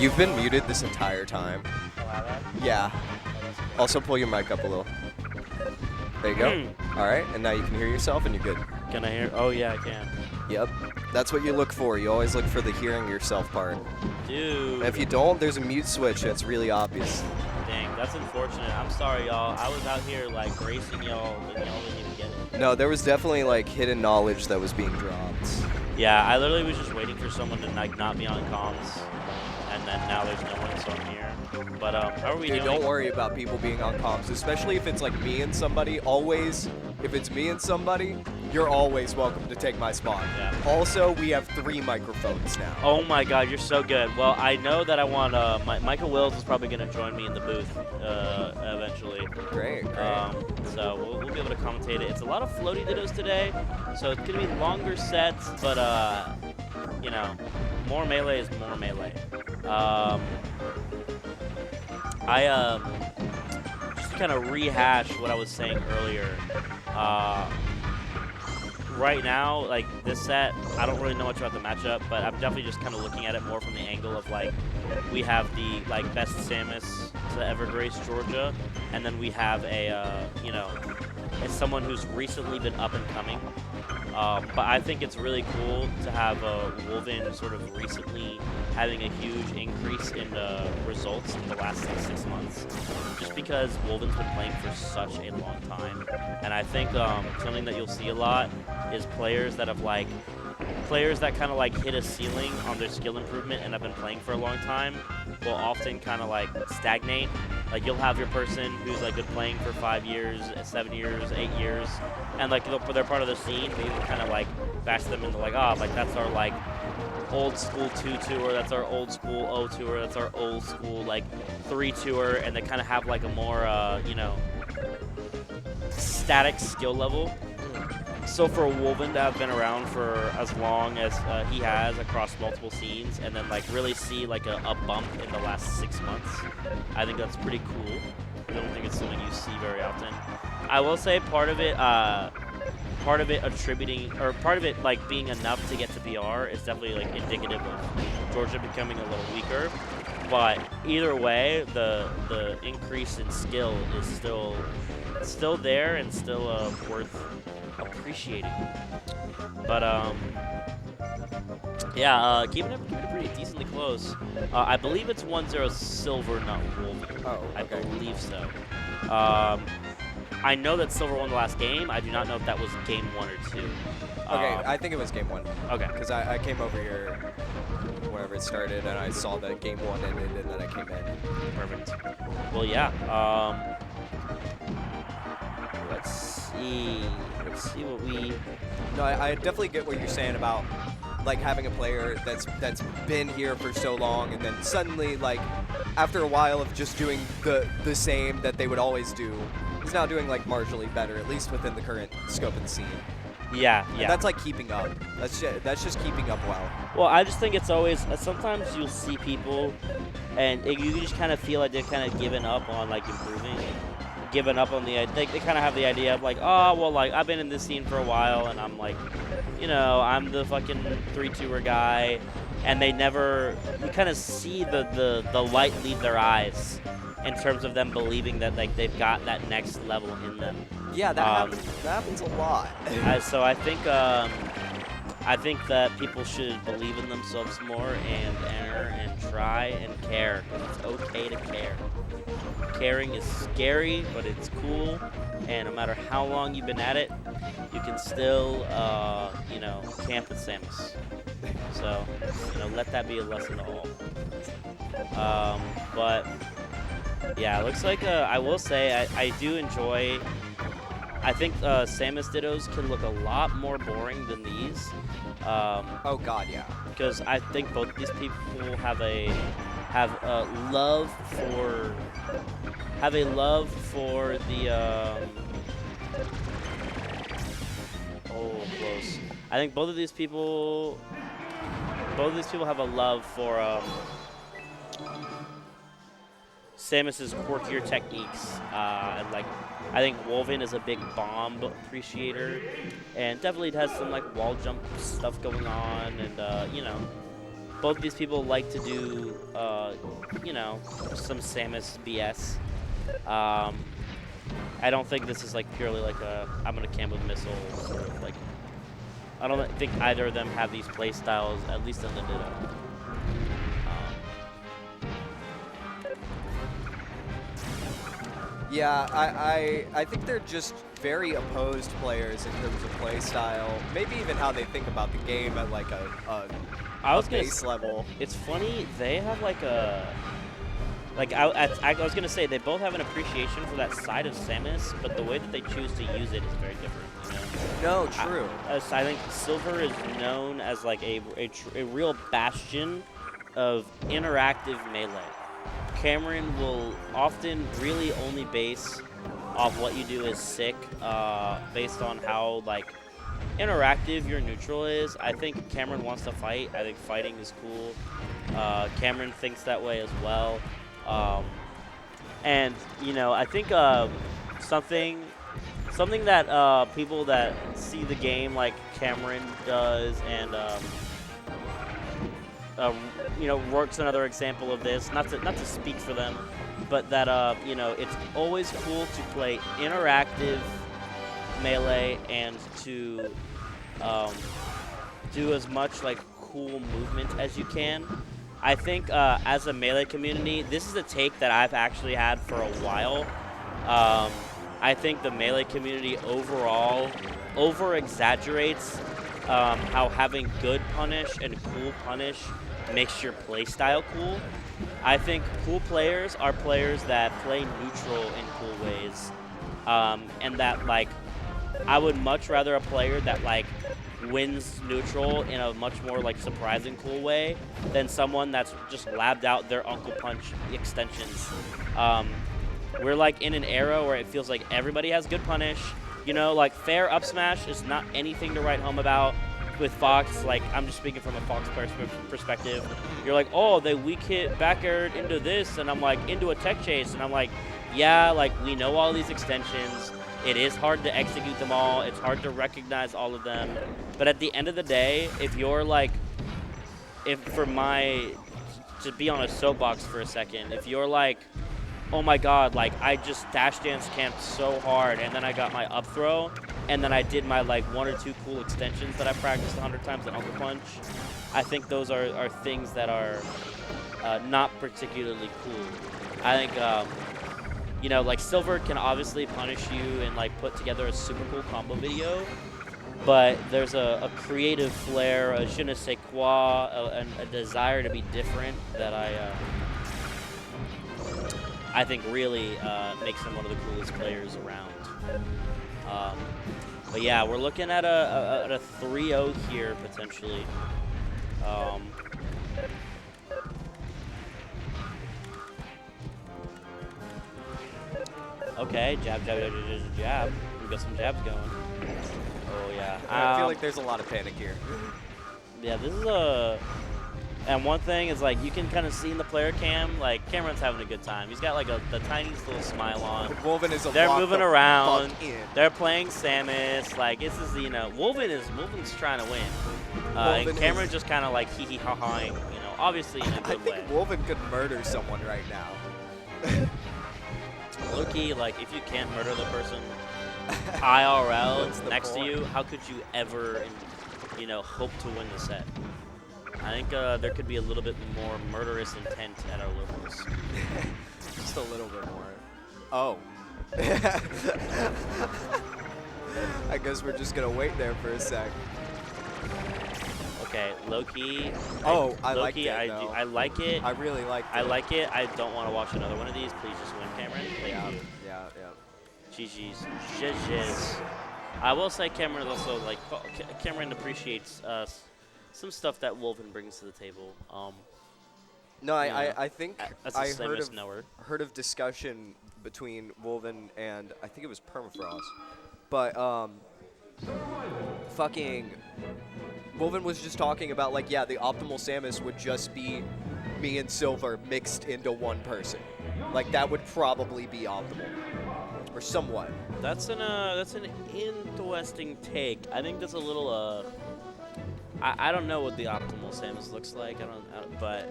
You've been muted this entire time. Yeah. Also pull your mic up a little. There you go. All right, and now you can hear yourself and you're good. Can I hear? Oh, yeah, I can. Yep. That's what you look for. You always look for the hearing yourself part. Dude. And if you don't, there's a mute switch that's really obvious. Dang, that's unfortunate. I'm sorry, y'all. I was out here, like, racing y'all, and y'all didn't even get it. No, there was definitely, like, hidden knowledge that was being dropped. Yeah, I literally was just waiting for someone to, like, not be on comms. And then now there's no one, so I'm here. But how are we doing? Don't worry about people being on comms, especially if it's like me and somebody. Always, if it's me and somebody, you're always welcome to take my spot. Yeah. Also, we have 3 microphones now. Oh my God, you're so good. Well, I know that I want Michael Wills is probably going to join me in the booth eventually. Great. So we'll be able to commentate it. It's a lot of floaty dittos today, so it's going to be longer sets, but you know, more melee is more melee. Just to kind of rehash what I was saying earlier. Right now, like this set, I don't really know much about the matchup, but I'm definitely just kind of looking at it more from the angle of like, we have the like best Samus to ever grace Georgia, and then we have a you know, it's someone who's recently been up and coming. But I think it's really cool to have Wolven sort of recently having a huge increase difference in results in the last like 6 months, just because Wolven's been playing for such a long time. And I think something that you'll see a lot is players that kind of like hit a ceiling on their skill improvement and have been playing for a long time will often kind of like stagnate. Like you'll have your person who's like been playing for 5 years, 7 years, 8 years, and like they're part of the scene, but you can kind of like bash them into like, oh, like that's our like old school 2 tour, that's our old school O tour, that's our old school like 3 tour, and they kind of have like a more you know, static skill level. So for Wolven to have been around for as long as he has across multiple scenes, and then like really see like a bump in the last 6 months, I think that's pretty cool. I don't think it's something you see very often. I will say part of it like being enough to get to BR is definitely like indicative of Georgia becoming a little weaker. But either way, the increase in skill is still there and still worth appreciating. But yeah, keeping it pretty decently close. I believe it's 1-0 silver, not Wolven. Oh, okay. I believe so. I know that silver won the last game. I do not know if that was game 1 or 2. Okay, I think it was game 1. Okay. Because I came over here whenever it started, and I saw that game 1 ended, and then I came in. Perfect. Well, yeah. Let's see what we. No, I definitely get what you're saying about like having a player that's been here for so long, and then suddenly like after a while of just doing the same that they would always do, he's now doing like marginally better, at least within the current scope of the scene. Yeah. And that's like keeping up. That's just keeping up well. Well, I just think it's always sometimes you'll see people, and you just kind of feel like they're kind of giving up on like improving. Given up on the they kind of have the idea of like, oh well, like I've been in this scene for a while and I'm like, you know, I'm the fucking 3-2er guy, and they never, you kind of see the light leave their eyes in terms of them believing that like they've got that next level in them. Yeah, that happens a lot. So I think that people should believe in themselves more and enter and try and care. It's okay to care. Caring is scary, but it's cool, and no matter how long you've been at it, you can still, you know, camp with Samus. So, you know, let that be a lesson to all. But, yeah, it looks like, I will say, I do enjoy, I think Samus Dittos can look a lot more boring than these. Oh God, yeah. Because I think both these people have a love for the oh, close. I think both of these people have a love for Samus's quirkier techniques. And like, I think Wolven is a big bomb appreciator, and definitely has some like wall jump stuff going on, and you know, both of these people like to do you know, some Samus BS. I don't think this is like purely like a I'm gonna camp with missiles sort of like. I don't think either of them have these play styles, at least in the Ditto. Yeah, I think they're just very opposed players in terms of play style. Maybe even how they think about the game at like a base level. It's funny, they have like a. Like, I was going to say, they both have an appreciation for that side of Samus, but the way that they choose to use it is very different, you know? No, true. I think Silver is known as, like, a real bastion of interactive melee. Cameron will often really only base off what you do is sick, based on how, like, interactive your neutral is. I think Cameron wants to fight. I think fighting is cool. Cameron thinks that way as well. And you know, I think something that people that see the game like Cameron does, and you know, Rourke's another example of this. Not to speak for them, but that you know, it's always cool to play interactive melee and to do as much like cool movement as you can. I think as a Melee community, this is a take that I've actually had for a while. I think the Melee community overall over-exaggerates how having good punish and cool punish makes your playstyle cool. I think cool players are players that play neutral in cool ways, and that like I would much rather a player that like wins neutral in a much more like surprising cool way than someone that's just labbed out their Uncle Punch extensions. We're like in an era where it feels like everybody has good punish. You know, like fair up smash is not anything to write home about. With Fox, like I'm just speaking from a Fox perspective. You're like, oh, they weak hit back aired into this, and I'm like into a tech chase, and I'm like, yeah, like we know all these extensions. It is hard to execute them all. It's hard to recognize all of them. But at the end of the day, if you're like, to be on a soapbox for a second, if you're like, oh my god, like I just dash dance camped so hard and then I got my up throw and then I did my like 1 or 2 cool extensions that I practiced 100 times at Uncle Punch, I think those are things that are not particularly cool. I think, you know, like Silver can obviously punish you and like put together a super cool combo video, but there's a creative flair, a je ne sais quoi, a desire to be different that I think really makes him one of the coolest players around. But yeah, we're looking at a 3-0 here potentially. Okay, jab, jab, jab, jab, jab. We got some jabs going. Oh yeah. I feel like there's a lot of panic here. Yeah, this is a. And one thing is, like, you can kind of see in the player cam, like, Cameron's having a good time. He's got, like, the tiniest little smile on. Wolven is a They're moving around. In. They're playing Samus. Like, this is, you know, Wolven's trying to win. And Cameron just kind of, like, hee-hee-ha-haing, you know, obviously in a good way. I think Wolven could murder someone right now. Low-key, like, if you can't murder the person IRL next to you, how could you ever, you know, hope to win the set? I think there could be a little bit more murderous intent at our locals. Just a little bit more. Oh. I guess we're just going to wait there for a sec. Okay, low-key. Oh, I like it, I like it. I really like it. I like it. I don't want to watch another one of these. Please just win, Cameron. Thank you. Yeah. GG's. GG's. I will say Cameron also, like, Cameron appreciates some stuff that Wolven brings to the table. No, I think I heard of discussion between Wolven and I think it was Permafrost, but fucking Wolven was just talking about like, yeah, the optimal Samus would just be me and Silver mixed into one person. Like that would probably be optimal, or somewhat. That's an interesting take. I think that's a little I don't know what the optimal Samus looks like. But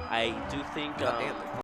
I do think